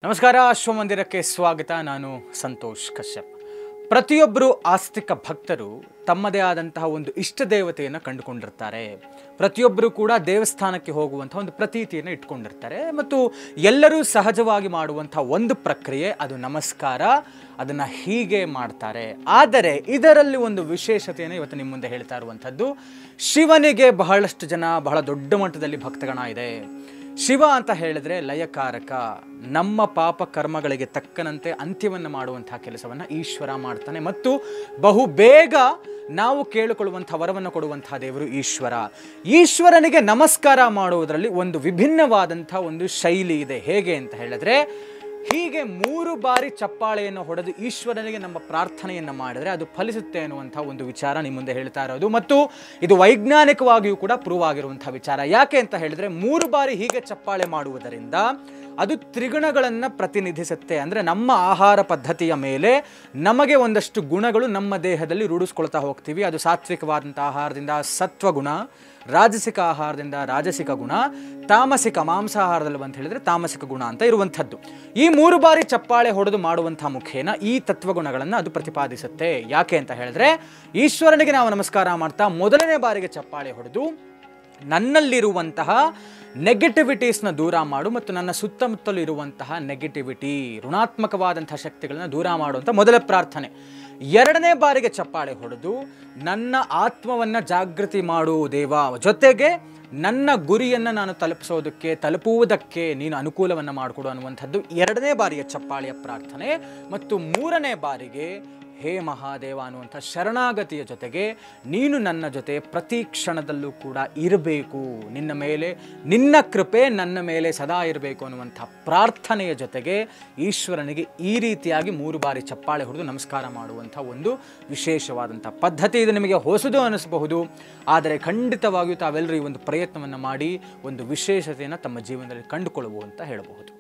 ನಮಸ್ಕಾರ ಅಶ್ವಮಂದಿರಕ್ಕೆ ಸ್ವಾಗತ. ನಾನು ಸಂತೋಷ್ ಕಶ್ಯಪ್. ಪ್ರತಿಯೊಬ್ಬರು ಆಸ್ತಿಕ ಭಕ್ತರು ತಮ್ಮದೇ ಆದಂತಹ ಒಂದು ಇಷ್ಟ ದೇವತೆಯನ್ನು ಕಂಡುಕೊಂಡಿರ್ತಾರೆ. ಪ್ರತಿಯೊಬ್ಬರು ಕೂಡ ದೇವಸ್ಥಾನಕ್ಕೆ ಹೋಗುವಂತಹ ಒಂದು ಪ್ರತೀತಿಯನ್ನು ಇಟ್ಕೊಂಡಿರ್ತಾರೆ ಮತ್ತು ಎಲ್ಲರೂ ಸಹಜವಾಗಿ ಮಾಡುವಂತಹ ಒಂದು ಪ್ರಕ್ರಿಯೆ ಅದು ನಮಸ್ಕಾರ. ಅದನ್ನು ಹೀಗೆ ಮಾಡ್ತಾರೆ. ಆದರೆ ಇದರಲ್ಲಿ ಒಂದು ವಿಶೇಷತೆಯನ್ನು ಇವತ್ತು ನಿಮ್ಮ ಮುಂದೆ ಹೇಳ್ತಾ ಇರುವಂಥದ್ದು. ಶಿವನಿಗೆ ಬಹಳಷ್ಟು ಜನ ಬಹಳ ದೊಡ್ಡ ಮಟ್ಟದಲ್ಲಿ ಭಕ್ತಗಣ ಇದೆ. ಶಿವ ಅಂತ ಹೇಳಿದ್ರೆ ಲಯಕಾರಕ. ನಮ್ಮ ಪಾಪ ಕರ್ಮಗಳಿಗೆ ತಕ್ಕನಂತೆ ಅಂತ್ಯವನ್ನು ಮಾಡುವಂತಹ ಕೆಲಸವನ್ನು ಈಶ್ವರ ಮಾಡ್ತಾನೆ ಮತ್ತು ಬಹು ಬೇಗ ನಾವು ಕೇಳಿಕೊಳ್ಳುವಂಥ ವರವನ್ನು ಕೊಡುವಂತಹ ದೇವರು ಈಶ್ವರ. ಈಶ್ವರನಿಗೆ ನಮಸ್ಕಾರ ಮಾಡುವುದರಲ್ಲಿ ಒಂದು ವಿಭಿನ್ನವಾದಂಥ ಒಂದು ಶೈಲಿ ಇದೆ. ಹೇಗೆ ಅಂತ ಹೇಳಿದ್ರೆ, ಹೀಗೆ 3 ಬಾರಿ ಚಪ್ಪಾಳೆಯನ್ನು ಹೊಡೆದು ಈಶ್ವರನಿಗೆ ನಮ್ಮ ಪ್ರಾರ್ಥನೆಯನ್ನು ಮಾಡಿದ್ರೆ ಅದು ಫಲಿಸುತ್ತೆ ಅನ್ನುವಂಥ ಒಂದು ವಿಚಾರ ನಿಮ್ಮ ಮುಂದೆ ಹೇಳ್ತಾ ಇರೋದು ಮತ್ತು ಇದು ವೈಜ್ಞಾನಿಕವಾಗಿಯೂ ಕೂಡ ಪ್ರೂವ್ ಆಗಿರುವಂಥ ವಿಚಾರ. ಯಾಕೆ ಅಂತ ಹೇಳಿದ್ರೆ 3 ಬಾರಿ ಹೀಗೆ ಚಪ್ಪಾಳೆ ಮಾಡುವುದರಿಂದ ಅದು ತ್ರಿಗುಣಗಳನ್ನು ಪ್ರತಿನಿಧಿಸುತ್ತೆ. ಅಂದರೆ ನಮ್ಮ ಆಹಾರ ಪದ್ಧತಿಯ ಮೇಲೆ ನಮಗೆ ಒಂದಷ್ಟು ಗುಣಗಳು ನಮ್ಮ ದೇಹದಲ್ಲಿ ರೂಢಿಸ್ಕೊಳ್ತಾ ಹೋಗ್ತೀವಿ. ಅದು ಸಾತ್ವಿಕವಾದಂಥ ಆಹಾರದಿಂದ ಸತ್ವಗುಣ, ರಾಜಸಿಕ ಆಹಾರದಿಂದ ರಾಜಸಿಕ ಗುಣ, ತಾಮಸಿಕ ಮಾಂಸಾಹಾರದಲ್ಲಿ ಅಂತ ಹೇಳಿದ್ರೆ ತಾಮಸಿಕ ಗುಣ ಅಂತ ಇರುವಂಥದ್ದು. ಈ 3 ಬಾರಿ ಚಪ್ಪಾಳೆ ಹೊಡೆದು ಮಾಡುವಂಥ ಮುಖೇನ ಈ ತತ್ವಗುಣಗಳನ್ನು ಅದು ಪ್ರತಿಪಾದಿಸುತ್ತೆ. ಯಾಕೆ ಅಂತ ಹೇಳಿದ್ರೆ, ಈಶ್ವರನಿಗೆ ನಾವು ನಮಸ್ಕಾರ ಮಾಡ್ತಾ ಮೊದಲನೇ ಬಾರಿಗೆ ಚಪ್ಪಾಳೆ ಹೊಡೆದು ನನ್ನಲ್ಲಿರುವಂತಹ ನೆಗೆಟಿವಿಟೀಸ್ನ ದೂರ ಮಾಡು ಮತ್ತು ನನ್ನ ಸುತ್ತಮುತ್ತಲು ಇರುವಂತಹ ನೆಗೆಟಿವಿಟಿ, ಋಣಾತ್ಮಕವಾದಂಥ ಶಕ್ತಿಗಳನ್ನು ದೂರ ಮಾಡುವಂಥ ಮೊದಲ ಪ್ರಾರ್ಥನೆ. 2ನೇ ಬಾರಿಗೆ ಚಪ್ಪಾಳೆ ಹೊಡೆದು ನನ್ನ ಆತ್ಮವನ್ನು ಜಾಗೃತಿ ಮಾಡು ದೇವ, ಜೊತೆಗೆ ನನ್ನ ಗುರಿಯನ್ನು ನಾನು ತಲುಪುವುದಕ್ಕೆ ನೀನು ಅನುಕೂಲವನ್ನು ಮಾಡಿಕೊಡು ಅನ್ನುವಂಥದ್ದು 2ನೇ ಬಾರಿಯ ಚಪ್ಪಾಳೆಯ ಪ್ರಾರ್ಥನೆ. ಮತ್ತು 3ನೇ ಬಾರಿಗೆ ಹೇ ಮಹಾದೇವ ಅನ್ನುವಂಥ ಶರಣಾಗತಿಯ ಜೊತೆಗೆ ನೀನು ನನ್ನ ಜೊತೆ ಪ್ರತಿ ಕ್ಷಣದಲ್ಲೂ ಕೂಡ ಇರಬೇಕು, ನಿನ್ನ ಕೃಪೆ ನನ್ನ ಮೇಲೆ ಸದಾ ಇರಬೇಕು ಅನ್ನುವಂಥ ಪ್ರಾರ್ಥನೆಯ ಜೊತೆಗೆ ಈಶ್ವರನಿಗೆ ಈ ರೀತಿಯಾಗಿ 3 ಬಾರಿ ಚಪ್ಪಾಳೆ ಹೊಡೆದು ನಮಸ್ಕಾರ ಮಾಡುವಂಥ ಒಂದು ವಿಶೇಷವಾದಂಥ ಪದ್ಧತಿ. ಇದು ನಿಮಗೆ ಹೊಸದು ಅನ್ನಿಸಬಹುದು, ಆದರೆ ಖಂಡಿತವಾಗಿಯೂ ತಾವೆಲ್ಲರೂ ಈ ಒಂದು ಪ್ರಯತ್ನವನ್ನು ಮಾಡಿ ಒಂದು ವಿಶೇಷತೆಯನ್ನು ತಮ್ಮ ಜೀವನದಲ್ಲಿ ಕಂಡುಕೊಳ್ಳಬಹುದು ಅಂತ ಹೇಳಬಹುದು.